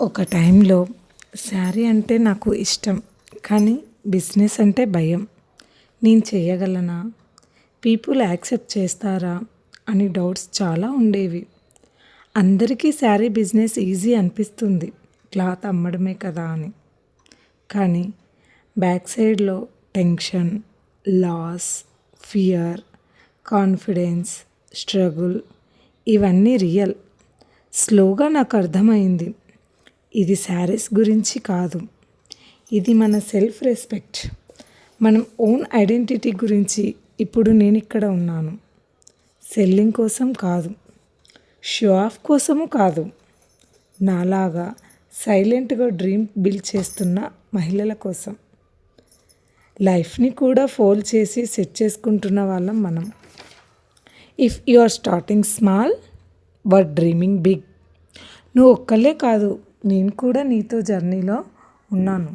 ఒక టైంలో శారీ అంటే నాకు ఇష్టం, కానీ బిజినెస్ అంటే భయం. నేను చేయగలనా? పీపుల్ యాక్సెప్ట్ చేస్తారా అని డౌట్స్ చాలా ఉండేవి. అందరికీ శారీ బిజినెస్ ఈజీ అనిపిస్తుంది, క్లాత్ అమ్మడమే కదా అని. కానీ బ్యాక్ సైడ్లో tension, loss, fear, confidence, struggle ఇవన్నీ రియల్. స్లోగా నాకు అర్థమైంది, ఇది శారీస్ గురించి కాదు, ఇది మన సెల్ఫ్ రెస్పెక్ట్, మనం ఓన్ ఐడెంటిటీ గురించి. ఇప్పుడు నేను ఇక్కడ ఉన్నాను, సెల్లింగ్ కోసం కాదు, షో ఆఫ్ కోసము కాదు, నాలాగా సైలెంట్గా డ్రీమ్ బిల్డ్ చేస్తున్న మహిళల కోసం. లైఫ్ని కూడా ఫోల్డ్ చేసి సెట్ చేసుకుంటున్న వాళ్ళం మనం. If you are starting small but dreaming big, నువ్వు ఒక్కలే కాదు, నేను కూడా నీతో జర్నీలో ఉన్నాను.